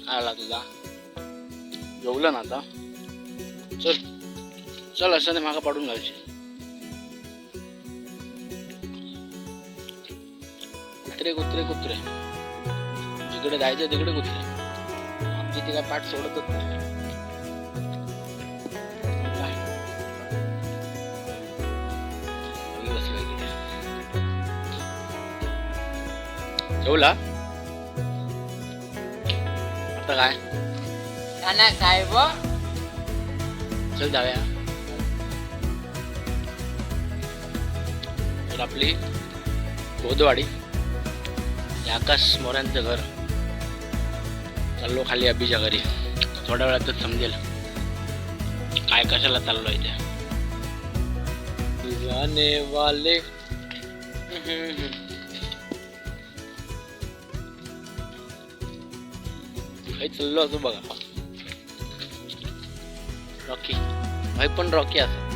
आला तुझा जेवलं ना आता. चल चल असं नाही मागं पाडून घालशील. कुत्रे कुत्रे कुत्रे जिकडे जायचं तिकडे कुत्रे. आमची ती काय पाठ सोडतच नाही. जेवला आता काय खाना काय बो. चल जाऊया. तर आपली गोदवाडी आकाश मोऱ्यांचं घर. चाललो खाली अभिच्या घरी. थोड्या वेळातच समजेल काय कशाला चाललो इथे. जाने वाले काही चाललो असं बघा. रॉकी भाई पण रॉकी असं.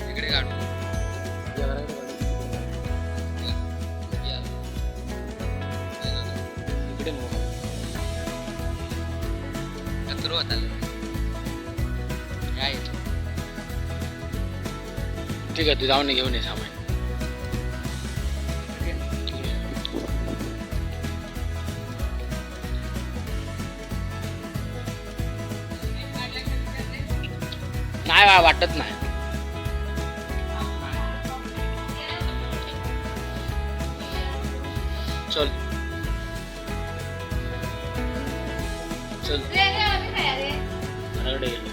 इकडे काढू. इकडे कचरो होता काय. ठीक आहे तू जाऊन घेऊन ये सामान. नाही वाटत नाही. चल चल घराकडे गेलो.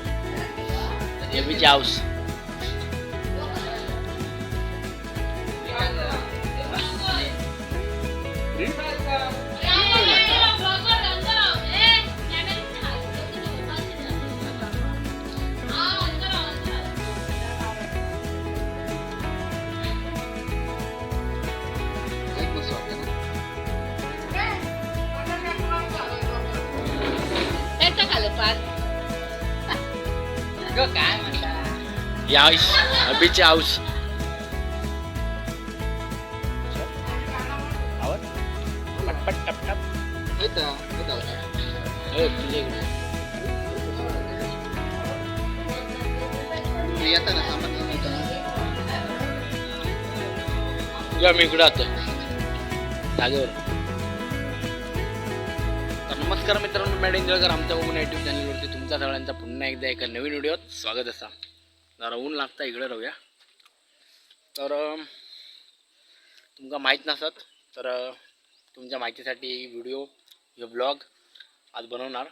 एबीची हाऊस. काय म्हणता या हाऊस अबीची हाऊस. पटपट टपटप तुझ्या इकडे येतं ना सामान. तुझ्या मी इकडे आहोत जागेवर. तर नमस्कार मित्रांनो, मॅड एन्जॉयकर आमच्या बघून यूट्यूब चॅनलवरती तुमच्या सगळ्यांचा पुन्हा एकदा एका नवीन व्हिडिओत स्वागत असा. जरा ऊन लागता इकडे राहूया. तर तुमका माहीत नसत तर तुमच्या माहितीसाठी व्हिडिओ हे ब्लॉग आज बनवणार.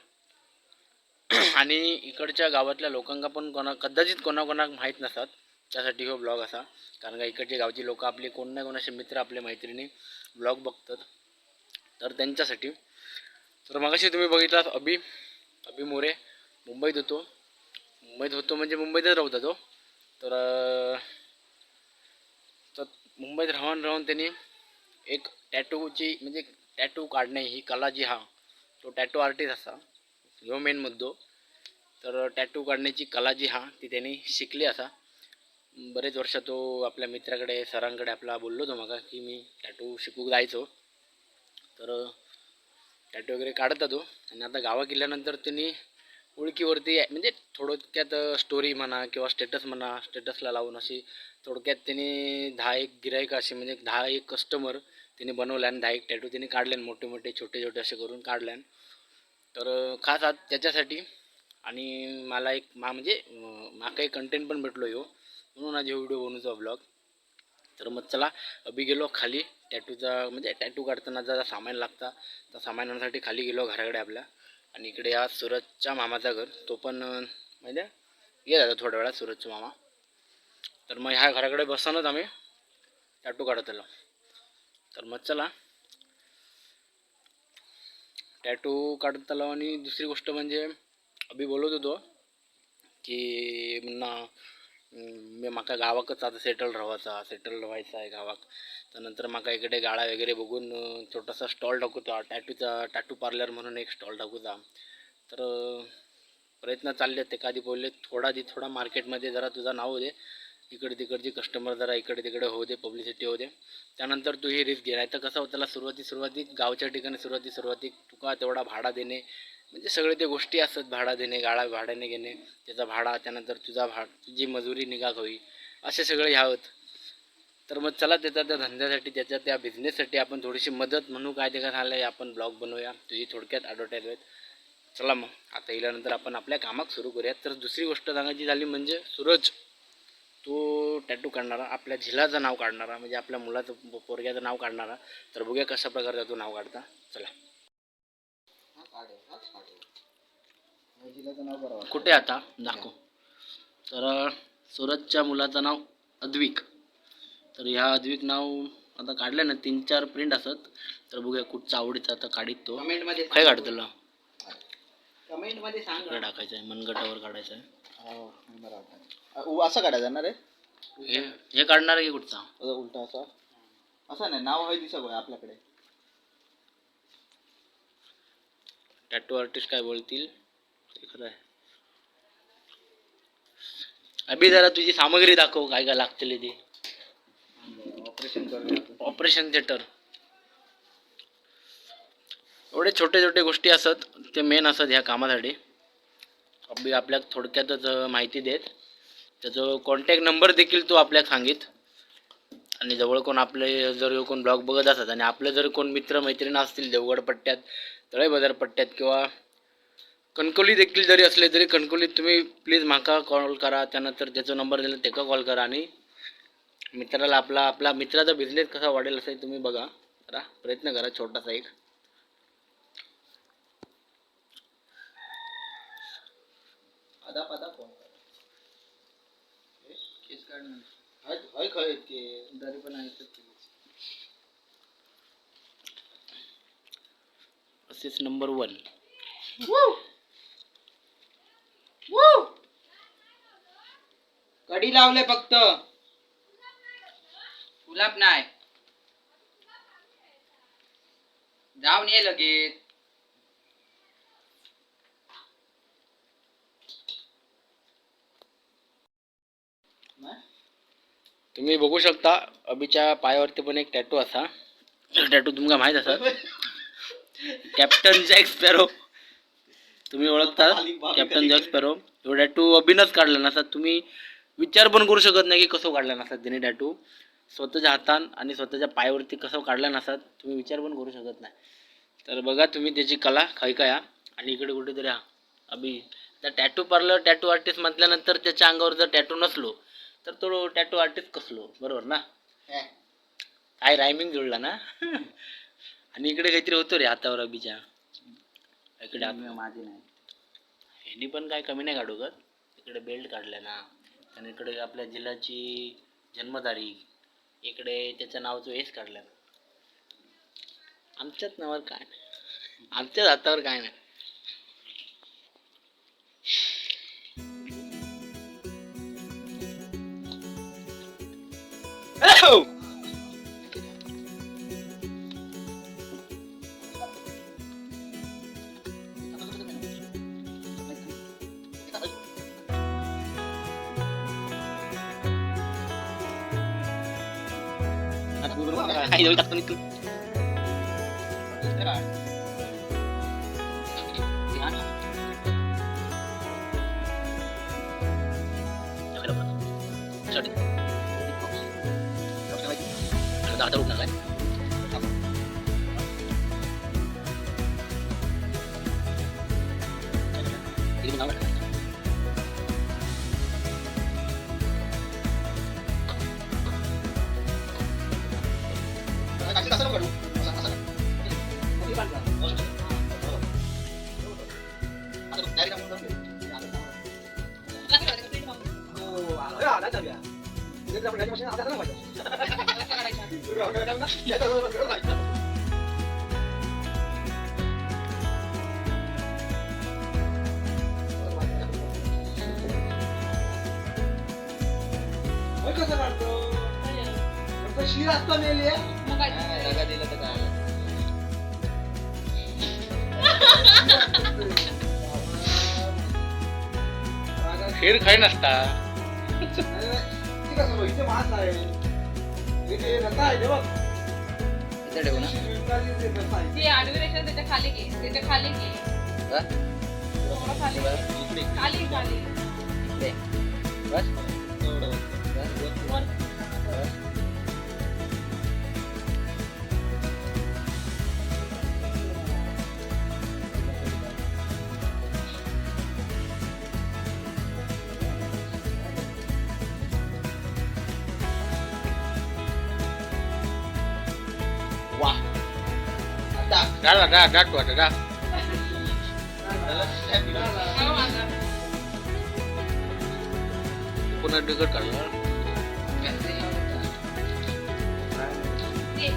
आणि इकडच्या गावातल्या लोकांना पण कदाचित कोणाकोणाक माहीत नसतात त्यासाठी हो ब्लॉग असा. कारण का इकडचे गावची लोक आपले कोण ना कोणाचे मित्र आपले मैत्रिणी ब्लॉग बघतात तर त्यांच्यासाठी. तर मगाशी तुम्ही बघितलात अभि मोरे मुंबईत होतो म्हणजे मुंबईतच राहत होतो. तर मुंबईत राहून त्यांनी एक टॅटूची म्हणजे टॅटू काढणे ही कला जी हा तो टॅटू आर्टिस्ट असा ह्यो मेन मुद्दो. तर टॅटू काढण्याची कला जी हा ती त्यांनी शिकली असा. बरेच वर्ष तो आपल्या मित्राकडे सरांकडे आपला बोललो होतो मग की मी टॅटू शिकू जायचो. तर टॅटू वगैरे काढत होतो. आणि आता गावा गेल्यानंतर त्यांनी ओळखीवरती म्हणजे थोडक्यात स्टोरी म्हणा किंवा स्टेटस म्हणा स्टेटसला लावून अशी थोडक्यात त्यांनी 10 गिराईक असे म्हणजे 10 कस्टमर त्यांनी बनवले आणि 10 टॅटू त्यांनी काढले मोठे मोठे छोटे छोटे असे करून काढले. तर खास आज त्याच्यासाठी आणि मला एक म्हणजे माका एक कंटेंट पण भेटलो ह्यो म्हणून आज व्हिडिओ बनवतो ब्लॉग. तर मग चला अभि गेलो खाली टॅटूचा म्हणजे टॅटू काढताना जरा सामान लागता त्या सामानासाठी खाली गेलो घराकडे आपल्या. आणि इकडे या सूरजच्या मामाचा घर तो पण म्हणजे गेला आता थोड्या वेळात सूरजचा मामा. तर मग ह्या घराकडे बसूनच आम्ही टॅटू काढत आलो. तर मग चला टॅटू काढत आलो. आणि दुसरी गोष्ट म्हणजे अभि बोलत होतो की म्हणा मी म्हाका गावाकच आता सेटल व्हायचा आहे गावाक. त्यानंतर म्हाका इकडे गाळा वगैरे बघून छोटासा स्टॉल टाकूचा टॅटू पार्लर म्हणून एक स्टॉल टाकूचा. तर प्रयत्न चालले आहेत. एखादी बोलले थोडा मार्केटमध्ये जरा तुझं नाव होऊ दे, इकडे तिकडची कस्टमर जरा इकडे तिकडे होऊ दे, पब्लिसिटी होऊ दे, त्यानंतर तू ही रिस्क घे. नाही तर कसं होतं, त्याला सुरुवाती गावच्या ठिकाणी सुरुवाती तुका तेवढा भाडा देणे, म्हणजे सगळे ते गोष्टी असतात. भाडा देणे, गाळा भाड्याने घेणे, त्याचा भाडा, त्यानंतर तुझी मजुरी निघा होई, असे सगळे ह्यावत. तर मग चला त्या धंद्यासाठी, त्या बिझनेससाठी आपण थोडीशी मदत म्हणू काय ते का झालं, आपण ब्लॉग बनवूया, तुझी थोडक्यात ॲडव्हर्टाईज. चला मग आता इल्यानंतर आपण आपल्या कामाक सुरू करूयात. तर दुसरी गोष्ट सांगायची झाली म्हणजे सूरज तो टॅटू काढणारा, आपल्या झिलाचं नाव काढणारा, म्हणजे आपल्या मुलाचं पोरग्याचं नाव काढणारा. तर बघूया कशा प्रकारचा तो नाव काढता. चला. कुठे आता दाखव. तर सूरजच्या मुलाचं नाव अद्विक. तर ह्या अद्विक नाव आता काढलं ना, 3-4 प्रिंट असत. तर बघूया कुठचा आवडीचा आता काढीत तो. कमेंटमध्ये काय काढतो तुला? कमेंटमध्ये सांग. टाकायचं आहे, मनगटावर काढायचं आहे. असं काढायचं ना रे, हे काढणार की कुठचा? उलटा असा. असं नाही, नाव आहे दिसत आपल्याकडे. टॅटू आर्टिस्ट काय बोलतील ते खरं आहे. अभि जरा तुझी सामग्री दाखव, काय काय लागतील ते. Operation theatre. एवढे छोटे गोष्टी असत, ते मेन असत ह्या कामासाठी. अभि आपल्याला थोडक्यातच माहिती देत. त्याचं कॉन्टॅक्ट नंबर देखील तो आपल्याला सांगित. आणि जवळ कोण आपले जर कोण ब्लॉग बघत असत आणि आपले जर कोण मित्रमैत्रिणी असतील देवगड पट्ट्यात, तळे बाजार पट्ट्यात किंवा कणकवली देखील जरी असले तरी कणकवलीत तुम्ही प्लीज माका कॉल करा. त्यानंतर त्याचा नंबर दिला त्याका कॉल करा आणि मित्राला आपला मित्राचा बिझनेस कसा वाढेल असं तुम्ही बघा. जरा प्रयत्न करा छोटासा एक. असेच नंबर 1. कडी लावले फक्त, गुलाब नाही. जाऊन ये लगेच. तुम्ही बघू शकता अभिच्या पायावरती पण एक टॅटू असा. टॅटू तुमका माहित असा, कॅप्टन जॅक स्पॅरो. तुम्ही ओळखता कॅप्टन जॅक स्पॅरो. तो टॅटू अभिनच काढला नसता. तुम्ही विचार पण करू शकत नाही की कसं काढला नसतात त्याने टॅटू. स्वतःच्या हातान आणि स्वतःच्या पायावरती कसं काढला नसतात तुम्ही विचार पण करू शकत नाही. तर बघा तुम्ही त्याची कला काय काय. आणि इकडे कुठेतरी अभि त्या टॅटू पार्लर टॅटू आर्टिस्ट म्हटल्यानंतर त्याच्या अंगावर जर टॅटू नसलो तर तो टॅटू आर्टिस्ट कसलो, बरोबर ना? काय रायमिंग जुळला ना. आणि इकडे काहीतरी होतो रे हातावर अभिच्या. इकडे माझी नाही, ह्यांनी पण काय कमी नाही काढू का. इकडे बेल्ट काढला ना, आणि इकडे आपल्या जिल्ह्याची जन्मतारीख, इकडे त्याचं नावचं हेच काढलं. आमच्याच नावावर काय नाही, आमच्याच हातावर काय नाही. Ay, ahorita con esto. Ada udah kan? Ini benar. शिर असता मेली मग काय जागा दिला तर काय खीर खाई नसता. इथे मास आहे इथे रस्ता आहे बघ इथे ठेवू ना ते आडवी रेषा त्याच्या खाली घे त्याच्या खाली घे थोडं खाली घे. खाली खाली बस वर. वा आता डाट वाटत डा हो माझा. पुन्हा तिकट काढला. ते.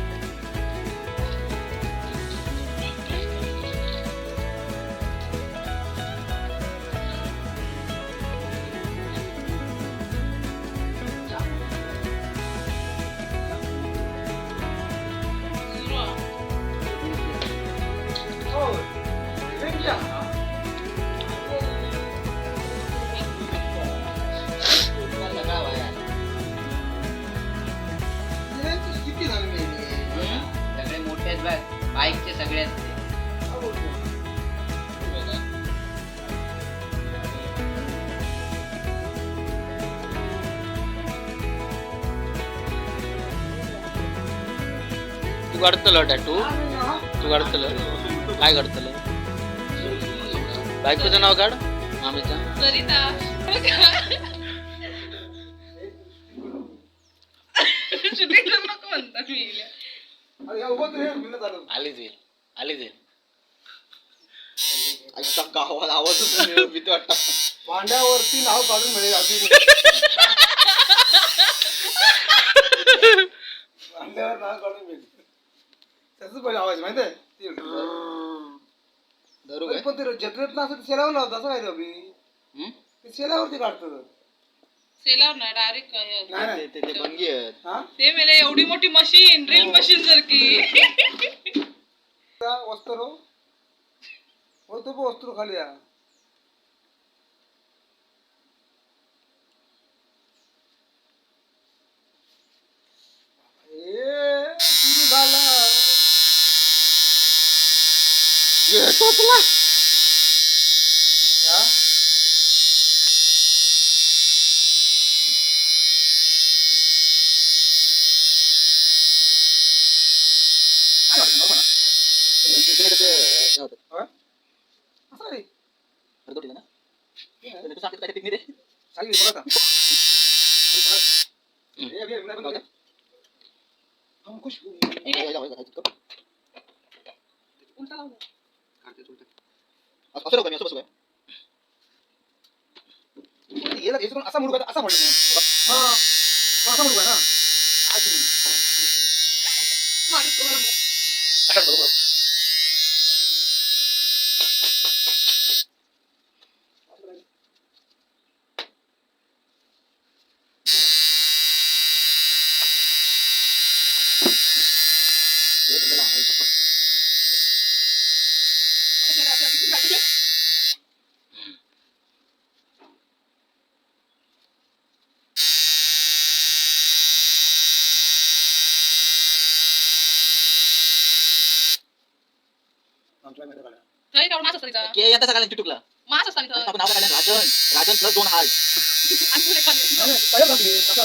सुरू आहे. हो रेंजा किती झालं मेली सगळे मोठे आहेत बघ बाईकचे सगळे आहेत ते. तू काढतलं टॅटू तू काढतलं काय काढतलं बायकोचं नाव काढ मामीचं. सरिता. शूटिंग करू नको म्हणता मी हिला. अरे या उभं रे बिनत आलं आलीच येईल आलीच येईल. ऐका गावाला आवाजच नाही भीती वाटतं पांड्यावरती नाव काढून मिळेल अजून पांड्यावर नाव काढून मिळेल त्याच पहिले आवाज माहिती आहे धरू काय पण ते जत्रेत ना असं शेलावर लावतं असं काय रवी हम्म? ते शेलावरती काढतं सेलावर ना डायरेक्ट नाही नाही ते बनगी आहेत हा ते मेले एवढी मोठी मशीन ड्रिल मशीन सारखी. वस्त्र हो तो पण वस्त्र खाली या सुरू झाला टोचला हा? काय वाटतं नको ना? होय? असं आहे. चालेल, बघा आता. हे, हे, हे, बघा. हम खुश उलटा लावलं. असा मुलगा असा म्हणतो हा असा मुलगा ना मारी तुम्हाला. तरी काढून मास असतं तिचा. आता सगळ्यांना चिटुकला मास असतं तिथं. आपण नाव काढलं राजन राजन प्लस 2 हार्ट आणि तुला एखादं-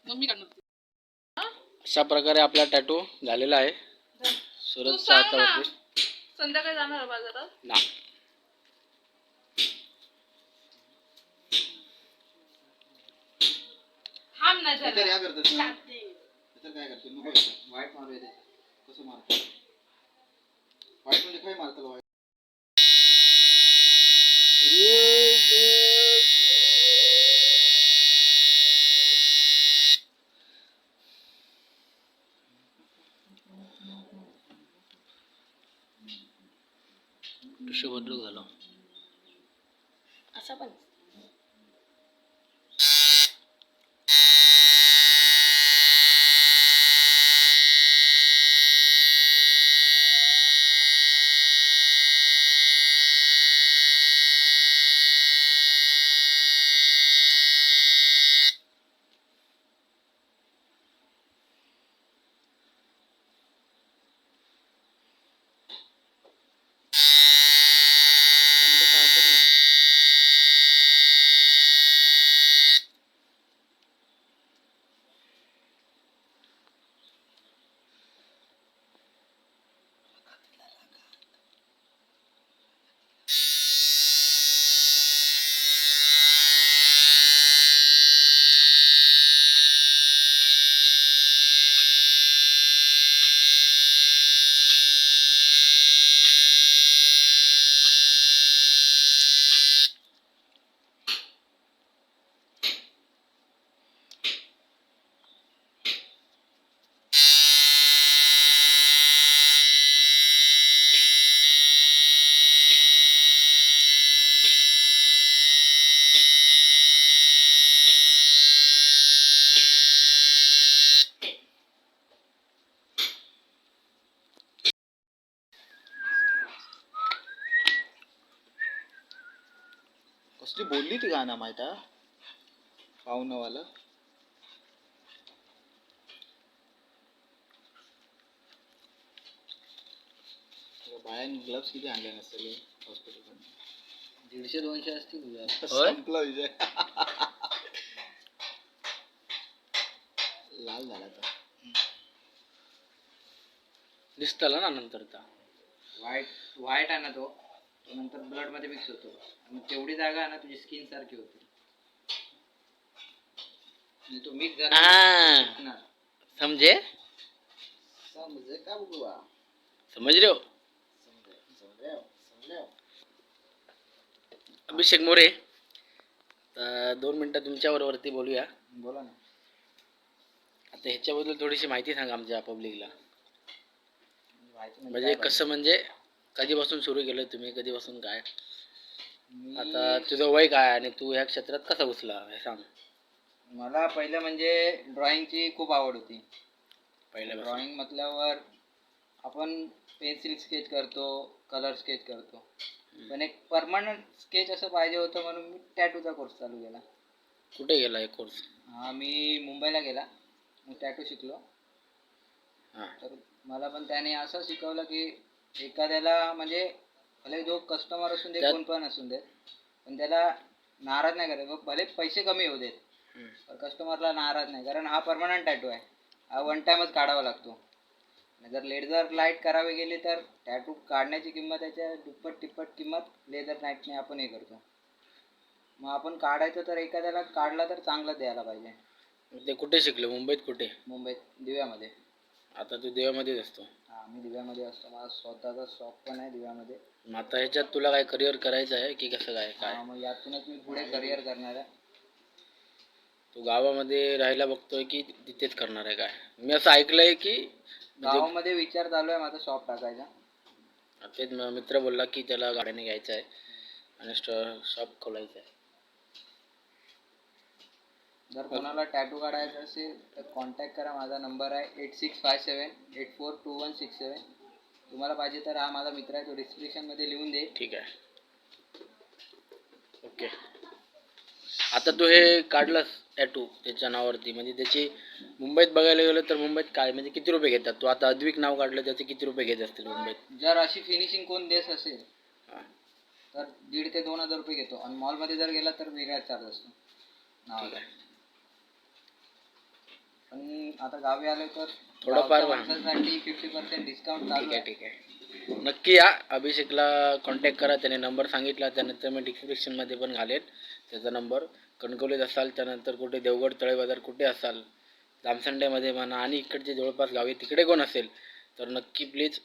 मग मी काढणार. अशा प्रकारे आपला टॅटू झालेला आहे तू सुरतच्या सांग ना. हातावरती. संध्याकाळी जाणार बाजारात. ना थांब ना जरा. काय करतात ना? चालते. त्याच्यात काय करते नको याचं. वाईट मारूया त्याचं. कसं मारतो वाईट म्हणजे काय मारतो वाईट टिश्यू बदलू झालं. असा पण कसली बोलली ती गाणं माहित आहे पाहुणवाला. बाहेर ग्लव्स किती आणले नसतील हॉस्पिटलमध्ये. 150-200 असतील तुझ्या. संपला विजय. लाल झाला तर दिसतला ना नंतर तर. व्हाईट आहे ना तो नंतर ब्लड मध्ये मिक्स होतो आणि तेवढी जागा आहे ना तुझी स्किन सारखी होती. आणि तो मिक्स झाला हाँ. सुकणार. समझे समजे का बुवा. समझ रहे हो. अभिषेक मोरे, तर 2 मिनटं तुमच्यावर वरती बोलूया. बोला ना. आता ह्याच्याबद्दल थोडीशी माहिती सांगा आमच्या पब्लिकला. व्हायचं म्हणजे कसं, म्हणजे कधीपासून सुरू केलं तुम्ही, कधीपासून काय, आता तुझं वय काय आणि तू ह्या क्षेत्रात कसा घुसला हे सांग. मला पहिलं म्हणजे ड्रॉइंगची खूप आवड होती. पहिल्यापासून ड्रॉइंग म्हटल्यावर आपण पेन्सिल स्केच करतो, कलर स्केच करतो, पण एक परमनंट स्केच असं पाहिजे होतं म्हणून मी टॅटूचा कोर्स चालू केला. कुठे गेला हे कोर्स? हा, मी मुंबईला गेला, मग टॅटू शिकलो. हां. तर मला पण त्याने असं शिकवलं की एखाद्याला म्हणजे भले जो कस्टमर असून दे, कोण पण असून दे, पण त्याला नाराज नाही करायचं. भले पैसे कमी होऊ देत, पण कस्टमरला नाराज नाही, कारण हा परमनंट टॅटू आहे. हा 1 टाइमच काढावा लागतो. आणि जर लेझर लाईट करावी गेली तर टॅटू काढण्याची किंमत त्याच्या दुप्पट तिप्पट किंमत लेझर लाईटने आपण हे करतो. मग आपण काढायचं तर एखाद्याला काढला तर चांगलं द्यायला पाहिजे. ते कुठे शिकले? मुंबईत कुठे? मुंबईत दिव्यामध्ये. आता तू देवामध्येच असतो. हा, मी दिव्यामध्ये असतो. माझा स्वतःचा शॉप पण आहे दिव्यामध्ये. मग आता ह्याच्यात तुला काय करिअर करायचं आहे की कसं काय काय? हा, मग यातूनच मी पुढे करिअर करणार आहे. तू गावामध्ये राहायला बघतोय की तिथेच करणार आहे काय? मी असं ऐकलंय की गावामध्ये विचार चालू आहे माझा शॉप टाकायचा. तेच मित्र बोलला की त्याला गाड्याने घ्यायचं आहे आणि शॉप खोलायचं आहे. जर कोणाला टॅटू काढायचा असेल तर कॉन्टॅक्ट करा. माझा नंबर आहे 8657842167. तुम्हाला पाहिजे तर हा माझा मित्र आहे, तो डिस्क्रिप्शनमध्ये लिहून दे. ठीक आहे. ओके. आता तू हे काढलंस टॅटू त्याच्या नावावरती, म्हणजे त्याची मुंबईत बघायला गेलं तर मुंबईत काय म्हणजे किती रुपये घेतात? तू आता अद्विक नाव काढलं त्याचे किती रुपये घेत असतील मुंबईत? जर अशी फिनिशिंग कोण देत असेल हां. तर 1,500 ते 2,000 रुपये घेतो. आणि मॉलमध्ये जर गेला तर वेगळा चार्ज असतो ठीक आहे. पण आता गावी आलो तर थोडंफार माणसासाठी 50% डिस्काउंट चालू ठीक आहे. आहे. ठीक आहे. नक्की या, अभिषेकला कॉन्टॅक्ट करा. त्याने नंबर सांगितला, त्यानंतर मी डिस्क्रिप्शनमध्ये पण घालेन त्याचा नंबर. कणकवलीत असाल, त्यानंतर कुठे देवगड तळे बाजार कुठे असाल, जामसंड्यामध्ये म्हणा, आणि इकडचे जवळपास गावी तिकडे कोण असेल तर नक्की प्लीज.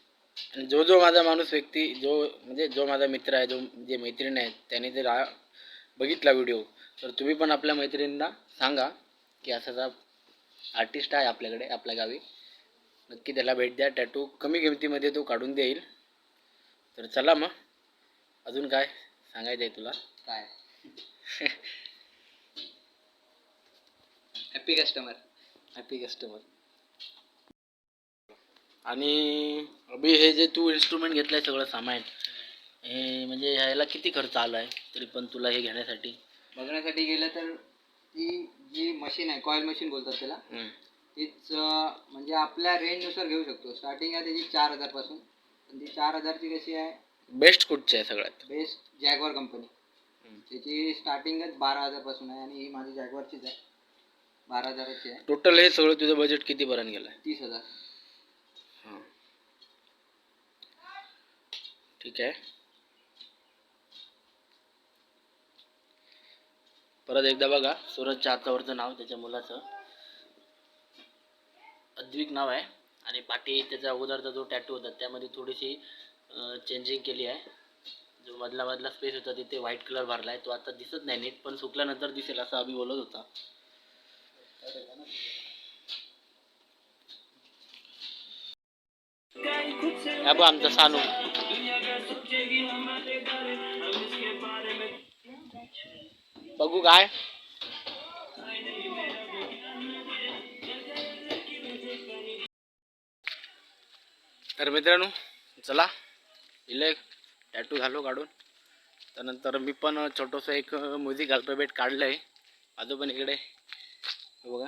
आणि जो माझा माणूस व्यक्ती, जो माझा मित्र आहे, जे मैत्रीण आहेत, त्याने जर बघितला व्हिडिओ तर तुम्ही पण आपल्या मैत्रिणींना सांगा की असा आर्टिस्ट आहे आपल्याकडे आपल्या गावी. नक्की त्याला भेट द्या. टॅटू कमी किमतीमध्ये तो काढून देईल. तर चला मग अजून काय सांगायचं आहे तुला? काय हॅपी कस्टमर. आणि अभि हे जे तू इन्स्ट्रुमेंट घेतलंय सगळं सामान, हे म्हणजे ह्याला किती खर्च आला आहे तरी पण तुला हे घेण्यासाठी? बघण्यासाठी गेलं तर ती जी मशीन आहे, कॉईल मशीन बोलतात त्याला, तीच म्हणजे आपल्या रेंजनुसार घेऊ शकतो. स्टार्टिंग आहे त्याची 4,000 पासून. पण ती 4,000ची कशी आहे, बेस्ट कुठची आहे सगळ्यात? Best Jaguar company. त्याची स्टार्टिंगच 12,000 पासून आहे आणि ही माझी जॅगवारचीच आहे, 12,000ची आहे. टोटल हे सगळं तुझं बजेट कितीपर्यंत गेलं आहे? 30,000. हां, ठीक आहे. परत एकदा बघा, सूरजच्या हातावरचं नाव त्याच्या मुलाचं अद्विक नाव आहे आणि पाठी त्याचा अगोदरचा जो टॅटू होता त्यामध्ये थोडीशी चेंजिंग केली आहे. जो मधला स्पेस होता तिथे व्हाईट कलर भरला आहे. तो आता दिसत नाही नीट, पण सुकल्यानंतर दिसेल असं अभि बोलत होता. हा बघ आमचा सानू. बघू काय तर मित्रांनो, चला इले टॅटू घालो काढून. त्यानंतर मी पण छोटंसं एक म्युझिक अल्फाबेट काढलं आहे. माझं पण इकडे बघा,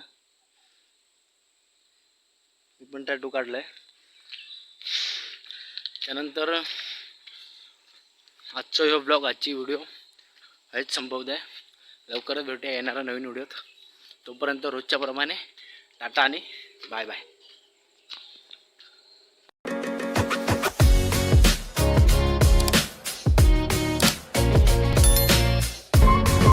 मी पण टॅटू काढलं आहे. त्यानंतर आजचा ह्यो ब्लॉग, आजची व्हिडिओ हेच संपवत आहे. लवकरच भेटूया येणारा नवीन व्हिडिओत. तोपर्यंत रोजच्या प्रमाणे टाटा आणि बाय बाय.